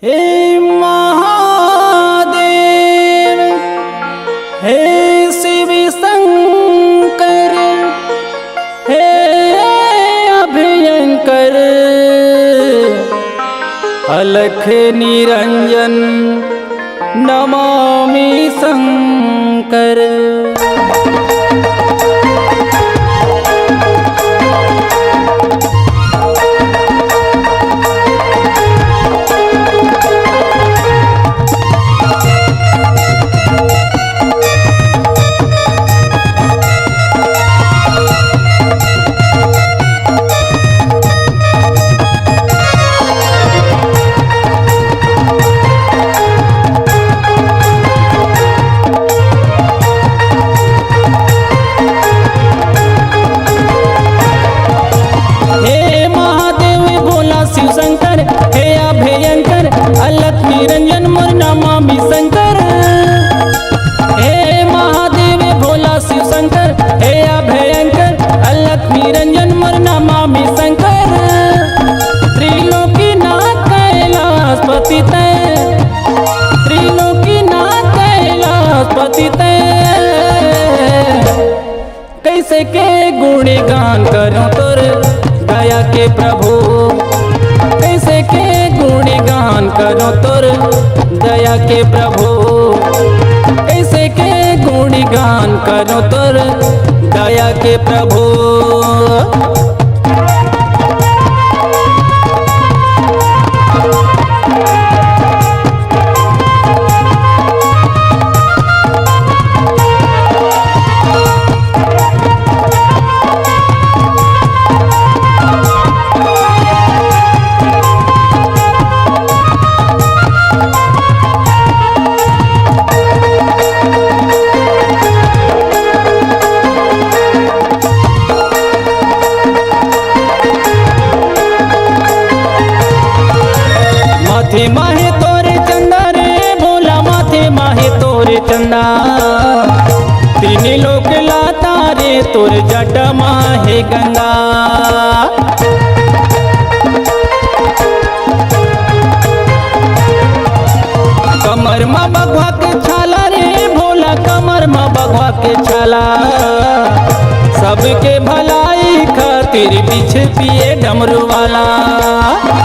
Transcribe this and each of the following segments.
हे महादेव हे शिव शंकर हे अभयंकर अलख निरंजन नमामि शंकर। शिव शंकर हे अभयंकर अलख निरंजन मोर नमामि शंकर। हे महादेव भोला शिव शंकर हे अभयंकर अलख निरंजन मोर नमामि शंकर। त्रिलोकीनाथ कैलाशपति तय त्रिलोकीनाथ कैलाशपति तय कैसे के गुणगान करूं तोर दया के प्रभु। कैसे के गुणगान करो तोर दया के प्रभु। कैसे के गुणगान करो तोर दया के प्रभु। माथे माहे तोरे चंदा रे भोला माथे माहे तोरे चंदा। तीन लोक लाता रे तोर जट माहे गंगा। कमर मा बघवा के छाला रे भोला कमर मा बघवा के छाला। सबके भलाई खातिर बिछ पिए डमरू वाला।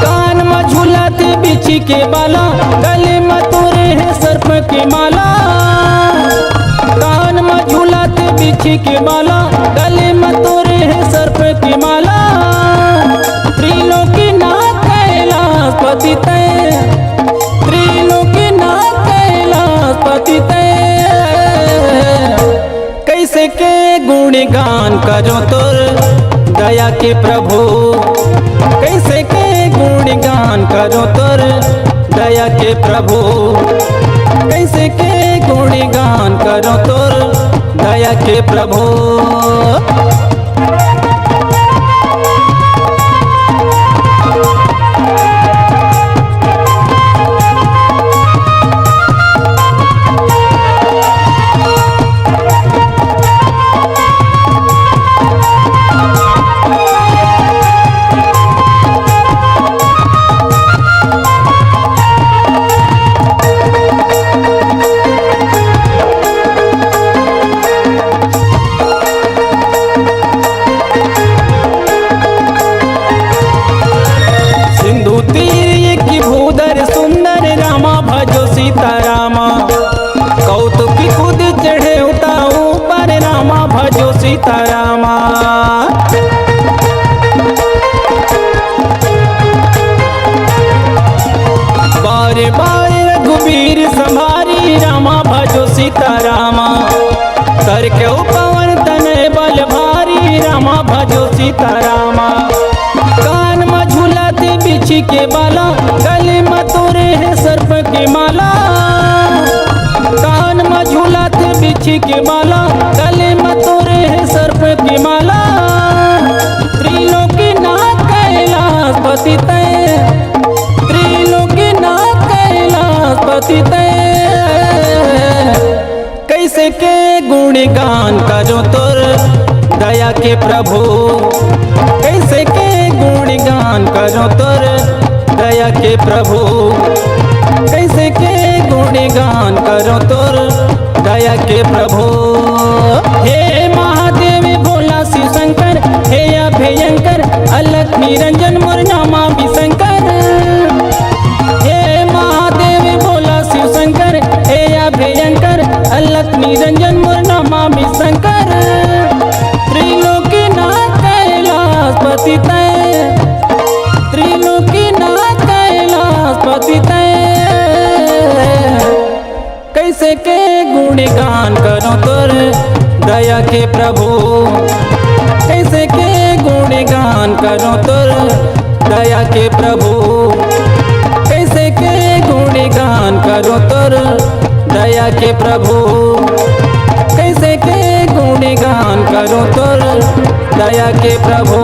कान में झूलाते बिछी के बाला गले में तोरे है सर्प के माला। कान में झूलाते बिछी के बाला गले में तोरे है सर्प की माला। त्रिलोकीनाथ कैलाशपति तय त्रिलोकीनाथ कैलाशपति तय कैसे के गुणगान करो तोर दया के प्रभु। कैसे के गुणगान करो तोर दया के प्रभु। कैसे के गुणगान करो तोर दया के प्रभु। सीतारामा कौतुकी खुद चढ़े उताऊ पर रामा भजो सीतारामा। बारे बारे रघुबीर संभारी रामा भजो सीतारामा। करके पवन तने बल भारी रामा भजो सीतारामा। कान में झूलाते बिछी के बाला गले में तोरे है सर्प की माला। कान में झूलाते बिछी के बाला गले में तोरे है सर्प की माला। त्रिलोकीनाथ कैलाशपति तय त्रिलोकीनाथ कैलाशपति तय कैसे के गुणगान करो तोर दया के प्रभु। कैसे के गुणगान करो तोर दया के प्रभु। गुणगान करो तोर दया के प्रभु। हे महादेव भोला शिव शंकर, हे अभयंकर अलख निरंजन मोर नामा विशंकर। हे महादेव भोला शिव शंकर, हे अभयंकर अलख निरंजन मोर नामा विशंकर। त्रिलोकीनाथ कैलाशपति तय, त्रिलोकीनाथ कैलाशपति तय। कैसे के गुणगान करो तोर दया के प्रभु, कैसे के गुणगान करो तोर दया के प्रभु। कैसे के गुणगान करो तोर दया के प्रभु, कैसे के गुणगान करो तोर दया के प्रभु।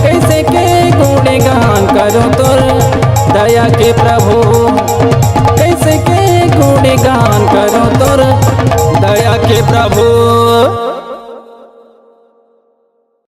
कैसे के गुणगान करो तोर दया के प्रभु, कैसे के गुणगान करो तोर दया के प्रभु।